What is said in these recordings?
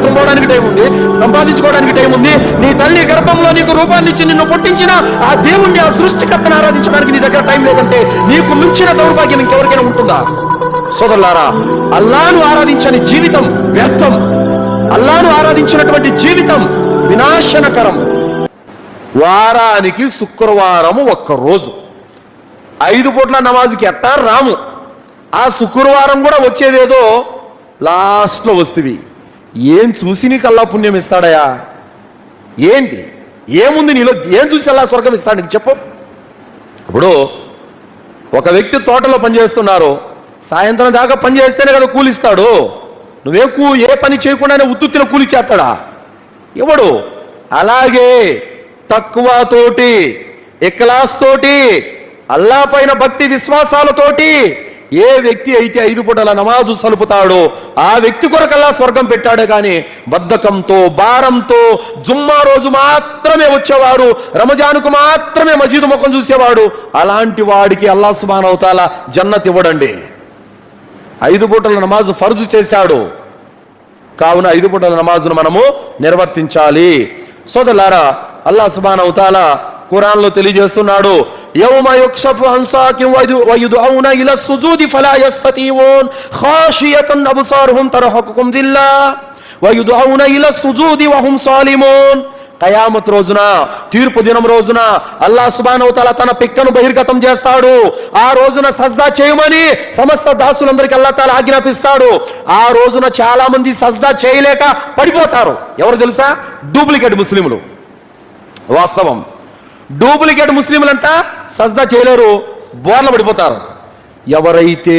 Bathroom పోవడానికి time ఉంది, సంపాదించుకోవడానికి టైం ఉంది. నీ తల్లి గర్భంలో నీకు రూపాన్ని ఇచ్చి నిన్ను పుట్టించిన ఆ దేవుణ్ణి, ఆ సృష్టికర్తను ఆరాధించడానికి నీ దగ్గర టైం లేదంటే నీకు మించిన దౌర్భాగ్యం ఇంకెవరికైనా ఉంటుందా? సోదరులారా, అల్లాను ఆరాధించని జీవితం వ్యర్థం. అల్లాను ఆరాధించినటువంటి జీవితం వినాశనకరం. వారానికి శుక్రవారం ఒక్కరోజు 5 పూట్ల నమాజుకి ఎట్టా రాము. ఆ శుక్రవారం కూడా వచ్చేదేదో లాస్ట్లో వస్తుంది. ఏం చూసి నీకు అల్లా పుణ్యం ఇస్తాడయా? ఏంటి, ఏముంది నీలో? ఏం చూసి అల్లా స్వర్గం ఇస్తాడు నీకు చెప్పు. ఇప్పుడు ఒక వ్యక్తి తోటలో పనిచేస్తున్నారు, సాయంత్రం దాకా పని చేస్తేనే కదా కూలిస్తాడు. ఏ పని చేయకుండానే ఉత్తుత్తిన కూలి చేస్తాడా? ఎవడు? అలాగే తక్కువతోటి, ఇఖ్లాస్ తోటి, అల్లా పైన భక్తి విశ్వాసాలతోటి ఏ వ్యక్తి అయితే 5 పూటల నమాజు సలుపుతాడో ఆ వ్యక్తి కొరకల్లా స్వర్గం పెట్టాడే కానీ బద్ధకంతో, భారంతో జుమ్మా రోజు మాత్రమే వచ్చేవాడు, రంజానుకు మాత్రమే మసీదు ముఖం చూసేవాడు, అలాంటి వాడికి అల్లా సుబ్హానహు వ తఆలా జన్నత్ ఇవ్వడండి. 5 పూటల నమాజు ఫర్జు చేశాడు. కావున 5 పూటల నమాజును మనము నిర్వర్తించాలి. సోదరులారా, అల్లా సుబ్హానహు వ తఆలా ఖురాన్లో తెలియజేస్తున్నాడు, యౌమ యుక్షఫు అన్ సాకిన్ వయుదౌన ఇలా సుజూది ఫలా యస్తతీఊన్ ఖాషియతన్ అబ్సారుహుం తర్హకుహుం దిల్లా వయుదౌన ఇలా సుజూది వహుం సాలిమూన్. కయామత్ రోజున, తీర్పు దినం రోజున అల్లాహ్ సుబ్హానహు వ తఆలా తన పిక్కను బహిర్గతం చేస్తాడు. ఆ రోజున సజ్దా చేయమని సమస్త దాసులందరికీ అల్లాహ్ తాలా ఆజ్ఞాపిస్తాడు. ఆ రోజున చాలా మంది సజ్దా చేయలేక పడిపోతారు. ఎవరు తెలుసా? డూప్లికేట్ ముస్లింలు. వాస్తవం, డూప్లికేట్ ముస్లింలంట సజ్దా చేయలేరు, బోర్ల పడిపోతారు. ఎవరైతే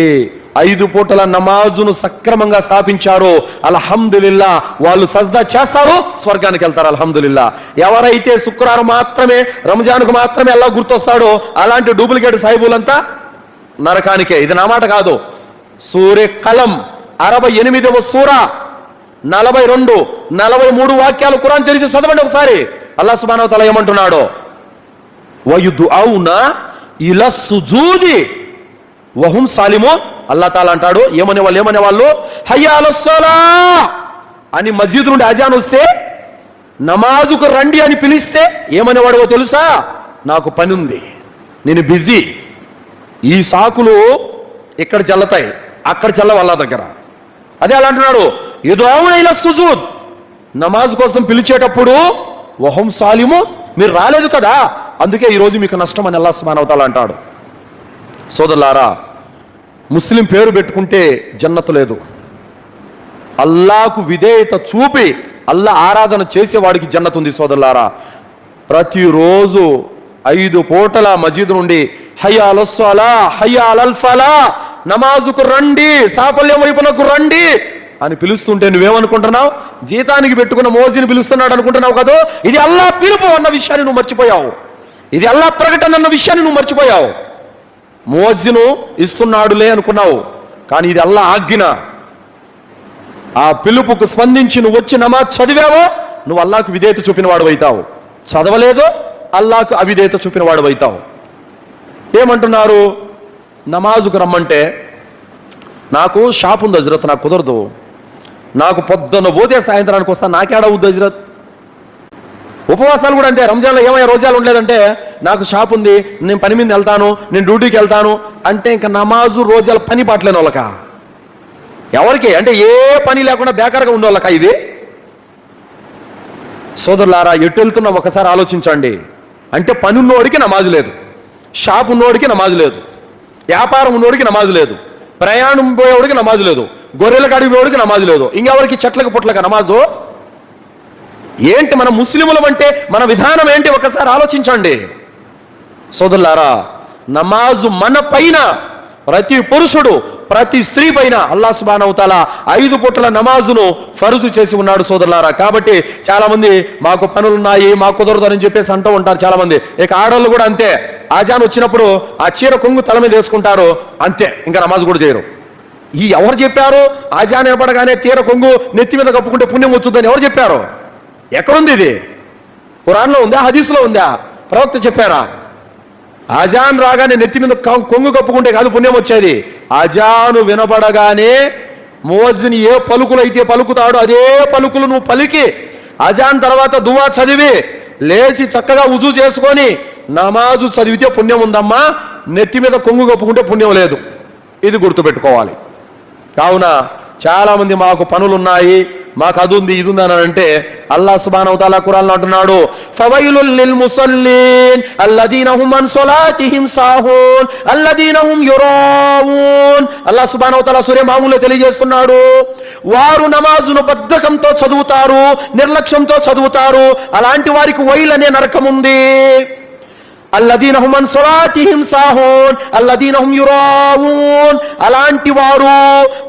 5 పూటల నమాజును సక్రమంగా స్థాపించారో అల్హమ్దులిల్లా వాళ్ళు సజ్దా చేస్తారు, స్వర్గానికి వెళ్తారు. అల్హమ్దులిల్లా. ఎవరైతే శుక్రవారం మాత్రమే, రంజాన్కు మాత్రమే అల్లాహ్ గుర్తొస్తాడో అలాంటి డూప్లికేట్ సాహిబులంతా నరకానికే. ఇది నా మాట కాదు. సూరే కలం 68వ సూర 42, 43 వాక్యాలు ఖురాన్ తెరిచి చదవండి ఒకసారి. అల్లాహ్ సుబ్హానహు వ తఆలా ఏమంటున్నాడో, వయుదుఔన ఇలా సుజూది వహుం సాలిమూన్. అల్లాహ్ తాలా అంటాడు, ఏమనేవాళ్ళు హయ్యా అలస్సలా అని మస్జిద్ నుండి అజాన్ వస్తే, నమాజుకు రండి అని పిలిస్తే ఏమనేవాడో తెలుసా? నాకు పని ఉంది, నేను బిజీ. ఈ సాకులు ఇక్కడ చల్లతాయి, అక్కడ చల్లవు అల్లాహ్ దగ్గర. అదే అలా అంటున్నాడు, యుదుఔన ఇలా సుజూద్, నమాజ్ కోసం పిలిచేటప్పుడు వహుం సాలిమూన్, మీరు రాలేదు కదా, అందుకే ఈరోజు మీకు నష్టం అని అల్లాహ్ సుబ్హానహు వ తఆలా అంటాడు. సోదరులారా, ముస్లిం పేరు పెట్టుకుంటే జన్నతు లేదు. అల్లాకు విధేయత చూపి అల్లా ఆరాధన చేసేవాడికి జన్నతు ఉంది. సోదరులారా, ప్రతిరోజు 5 పూటల మస్జిద్ నుండి హయ్యా అలస్సలా, హయ్యా అలల్ ఫలా, నమాజుకు రండి, సాఫల్యం వైపునకు రండి అని పిలుస్తుంటే నువ్వేమనుకుంటున్నావు? జీతానికి పెట్టుకున్న మోజీని పిలుస్తున్నాడు అనుకుంటున్నావు కదా. ఇది అల్లా పిలుపు అన్న విషయాన్ని నువ్వు మర్చిపోయావు. ఇది అల్లా ప్రకటన అన్న విషయాన్ని నువ్వు మర్చిపోయావు. మోజిను ఇస్తున్నాడులే అనుకున్నావు, కానీ ఇది అల్లా ఆజ్ఞ. ఆ పిలుపుకు స్పందించి నువ్వు వచ్చి నమాజ్ చదివావో నువ్వు అల్లాకు విధేయత చూపిన వాడు అవుతావు. చదవలేదో అల్లాకు అవిధేయత చూపిన వాడు అవుతావు. ఏమంటున్నారు? నమాజుకు రమ్మంటే నాకు షాప్ ఉంది హజరత్, నాకు కుదరదు, నాకు పొద్దున్న పోతే సాయంత్రానికి వస్తా, నాకేడా ఉంది హజరత్. ఉపవాసాలు కూడా అంతే. రంజాన్లో ఏమయ్యా రోజాలు ఉండలేదంటే, నాకు షాప్ ఉంది, నేను పని మీద వెళ్తాను, నేను డ్యూటీకి వెళ్తాను అంటే ఇంకా నమాజు రోజాలు పని పాటలేని వాళ్ళక, ఎవరికి అంటే ఏ పని లేకుండా బేకారుగా ఉండేవాళ్ళక ఇది? సోదరులారా, ఎటు వెళ్తున్నా ఒకసారి ఆలోచించండి. అంటే పని ఉన్నోడికి నమాజు లేదు, షాప్ ఉన్నోడికి నమాజు లేదు, వ్యాపారం ఉన్నోడికి నమాజు లేదు, ప్రయాణం పోయేవాడికి నమాజు లేదు, గొర్రెల కాడికి పోయేవాడికి నమాజు లేదు, ఇంకెవరికి చెట్లకు పుట్లక నమాజు? ఏంటి మన ముస్లిములం అంటే మన విధానం ఏంటి? ఒకసారి ఆలోచించండి సోదరులారా. నమాజు మన పైన, ప్రతి పురుషుడు, ప్రతి స్త్రీ పైన అల్లాహ్ సుబ్హానహు వ తఆలా 5 పూటల నమాజును ఫరుజు చేసి ఉన్నాడు సోదరులారా. కాబట్టి చాలా మంది మాకు పనులున్నాయి, మాకు కుదరదు అని చెప్పేసి అంటూ ఉంటారు చాలా మంది. ఇక ఆడవాళ్ళు కూడా అంతే, ఆజాన్ వచ్చినప్పుడు ఆ చీర కొంగు తల మీద వేసుకుంటారు, అంతే, ఇంకా నమాజు కూడా చేయరు. ఈ ఎవరు చెప్పారు? ఆజాన్ ఏర్పడగానే చీర కొంగు నెత్తి మీద కప్పుకుంటే పుణ్యం వచ్చుద్దని ఎవరు చెప్పారు? ఎక్కడుంది ఇది? ఖురాన్లో ఉందా? హదీస్లో ఉందా? ప్రవక్త చెప్పారా? అజాన్ రాగానే నెత్తి మీద కొంగు కప్పుకుంటే కాదు పుణ్యం వచ్చేది. అజాను వినపడగానే మువజ్జిన్ ఏ పలుకులు అయితే పలుకుతాడో అదే పలుకులు నువ్వు పలికి అజాన్ తర్వాత దువా చదివి లేచి చక్కగా ఉజు చేసుకొని నమాజు చదివితే పుణ్యం ఉందమ్మా, నెత్తి మీద కొంగు కప్పుకుంటే పుణ్యం లేదు. ఇది గుర్తుపెట్టుకోవాలి. కావున చాలామంది మాకు పనులున్నాయి, మాకు అది ఉంది ఇది ఉంది అని అంటే అల్లాహ్ సుబ్హానహు వ తఆలా ఖురాన్లో అంటున్నాడు, ఫవైలుల్ లిల్ ముసల్లీన్ అల్లదీన హుమ్ అన్ సలాతిహిం సాహూన్ అల్లదీన హుమ్ యురాఊన్. అల్లాహ్ సుబ్హానహు వ తఆలా సూరా మామూలులో తెలియజేస్తున్నాడు, వారు నమాజును బద్ధకంతో చదువుతారు, నిర్లక్ష్యంతో చదువుతారు, అలాంటి వారికి వైల్ అనే నరకం ఉంది. అల్లదీన హుమ్ అన్ సలాతిహిం సాహూన్ అల్లదీన హుమ్ యురాఊన్. అలాంటి వారు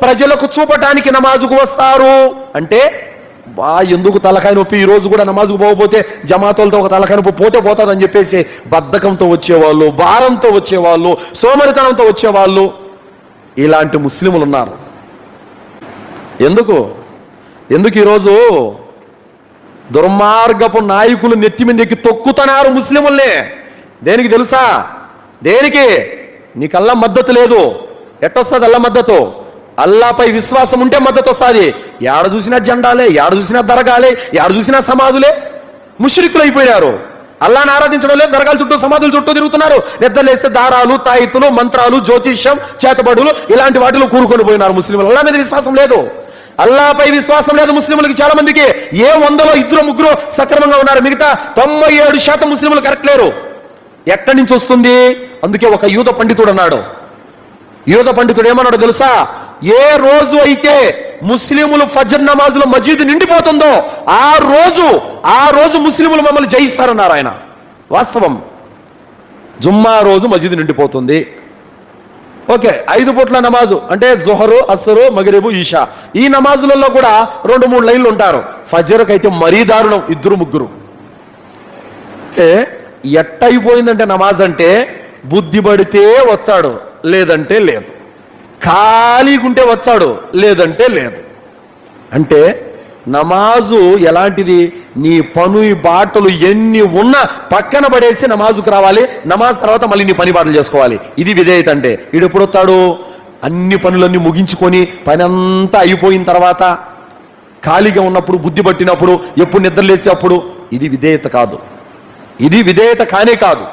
ప్రజలకు చూపటానికి నమాజుకు వస్తారు. అంటే ఎందుకు తలకాయ నొప్పి, ఈ రోజు కూడా నమాజుకు పోకపోతే జమాతులతో ఒక తలకాయ నొప్పి పోతే పోతుందని చెప్పేసి బద్ధకంతో వచ్చేవాళ్ళు, భారంతో వచ్చేవాళ్ళు, సోమరితనంతో వచ్చేవాళ్ళు, ఇలాంటి ముస్లిములు ఉన్నారు. ఎందుకు ఈరోజు దుర్మార్గపు నాయకులు నెత్తి మీద ఎక్కి తొక్కుతున్నారు ముస్లిముల్ని? దేనికి తెలుసా? దేనికి? నీకు అల్లా మద్దతు లేదు. ఎట్టొస్తుంది అల్లా మద్దతు? అల్లాపై విశ్వాసం ఉంటే మద్దతు వస్తుంది. ఏడ చూసినా జెండాలే, ఏడ చూసినా దరగాలే, ఏడ చూసినా సమాధులే. ముష్రికులు అయిపోయారు. అల్లాని ఆరాధించడం లేదు, దరగాల చుట్టూ సమాధుల చుట్టూ తిరుగుతున్నారు. నిద్రలేస్తే దారాలు, తాయిత్తులు, మంత్రాలు, జ్యోతిష్యం, చేతబడులు ఇలాంటి వాటిలో కూరుకొని పోయినారు ముస్లింలు. అల్లా మీద విశ్వాసం లేదు, అల్లాపై విశ్వాసం లేదు ముస్లింలకి. చాలా మందికి 100లో 2-3 సక్రమంగా ఉన్నారు, మిగతా 97% ముస్లింలు కరెక్ట్ లేరు. ఎక్కడి నుంచి వస్తుంది? అందుకే ఒక యూద పండితుడు అన్నాడు. యూద పండితుడు ఏమన్నాడు తెలుసా? ఏ రోజు అయితే ముస్లిములు ఫజర్ నమాజులో మజీద్ నిండిపోతుందో ఆ రోజు ముస్లిములు మమ్మల్ని జయిస్తారన్నారు ఆయన. వాస్తవం. జుమ్మా రోజు మజీద్ నిండిపోతుంది. ఓకే, 5 పూట్ల నమాజు అంటే జొహరు, అస్సరు, మగరిబు, ఈషా. ఈ నమాజులలో కూడా 2-3 లైన్లు ఉంటారు. ఫజర్కి అయితే మరీ దారుణం, 2-3. ఎట్టయిపోయిందంటే నమాజ్ అంటే బుద్ధి పడితే వచ్చాడు, లేదంటే లేదు. ఖాళీగుంటే వచ్చాడు, లేదంటే లేదు. అంటే నమాజు ఎలాంటిది? నీ పను బాటలు ఎన్ని ఉన్నా పక్కన పడేసి నమాజుకు రావాలి. నమాజ్ తర్వాత మళ్ళీ నీ పని బాటలు చేసుకోవాలి. ఇది విధేయత అంటే. వీడు ఎప్పుడు వస్తాడు? అన్ని పనులన్నీ ముగించుకొని పని అంతా అయిపోయిన తర్వాత ఖాళీగా ఉన్నప్పుడు, బుద్ధి పట్టినప్పుడు, ఎప్పుడు నిద్రలేసే అప్పుడు. ఇది విధేయత కాదు. ఇది విధేయత కానే కాదు.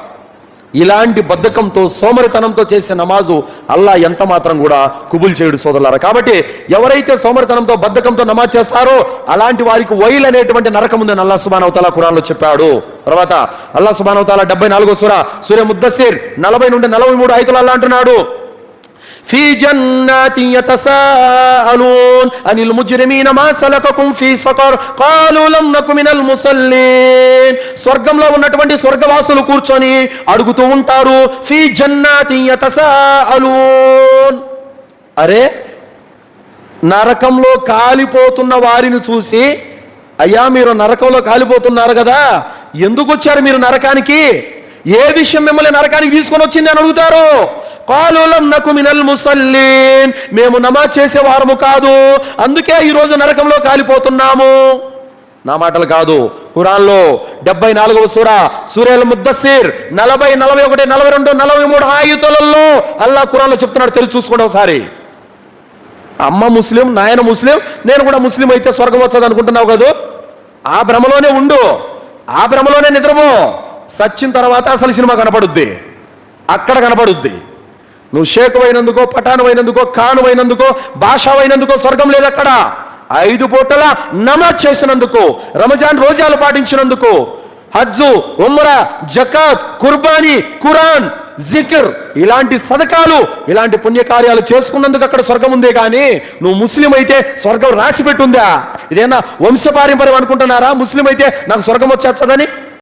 ఇలాంటి బద్ధకంతో, సోమరితనంతో చేసే నమాజు అల్లా ఎంత మాత్రం కూడా కుబుల్ చేయడు సోదరులారా. కాబట్టి ఎవరైతే సోమరితనంతో, బద్ధకంతో నమాజ్ చేస్తారో అలాంటి వారికి వైల్ అనేటువంటి నరకం ఉందని అల్లా సుబ్హానహు వ తఆలా ఖురాన్లో చెప్పాడు. తర్వాత అల్లా సుబ్హానహు వ తఆలా 74వ సూరా ముద్దస్సిర్ 40 నుండి 43 ఆయతులు అల్లా అంటున్నాడు, ఫీ జన్నాతిన్ యతసాఅలూన్ అనిల్ ముజ్రిమీన మా సలకకుం ఫీ సకర్ ఖాలు లం నకు మినల్ ముసల్లీన్. స్వర్గంలో ఉన్నటువంటి స్వర్గవాసులు కూర్చొని అడుగుతూ ఉంటారు, ఫీ జన్నాతిన్ యతసాఅలూన్. అరే, నరకంలో కాలిపోతున్న వారిని చూసి, అయ్యా మీరు నరకంలో కాలిపోతున్నారు కదా, ఎందుకు వచ్చారు మీరు నరకానికి? ఏ విషయం మిమ్మల్ని నరకానికి తీసుకొని వచ్చింది అని అడుగుతారు. ఖాలు లం నకు మినల్ ముసల్లీన్. మేము నమాజ్ చేసేవారము కాదు, అందుకే ఈరోజు నరకంలో కాలిపోతున్నాము. నా మాటలు కాదు, ఖురాన్లో 74వ సూరా ముద్దస్సిర్ 40, 41, 42, 43 ఆయతులలో అల్లాహ్ ఖురాన్లో చెప్తున్నాడు. తెలిసి చూసుకోండి ఒకసారి. అమ్మ ముస్లిం, నాయన ముస్లిం, నేను కూడా ముస్లిం అయితే స్వర్గం వచ్చదు అనుకుంటున్నావు కదా? ఆ భ్రమలోనే ఉండు, ఆ భ్రమలోనే నిద్రపో. సచ్చిన తర్వాత అసలు సినిమా కనపడుద్ది, అక్కడ కనపడుద్ది. నువ్వు షేక్ అయినందుకో, పఠాను అయినందుకో, ఖాను అయినందుకో, భాష అయినందుకో స్వర్గం లేదు అక్కడ. 5 పూటల నమాజ్ చేసినందుకు, రంజాన్ రోజాలు పాటించినందుకు, హజ్జు, ఉమ్రా, జకాత్, కుర్బానీ, ఖురాన్, జిక్ర్ ఇలాంటి సదకాలు, ఇలాంటి పుణ్యకార్యాలు చేసుకున్నందుకు అక్కడ స్వర్గం ఉందే. కానీ నువ్వు ముస్లిం అయితే స్వర్గం రాసి పెట్టుందా? ఇదేనా వంశపారంపర్యం అనుకుంటున్నారా? ముస్లిం అయితే నాకు స్వర్గం వచ్చేచ్చదని?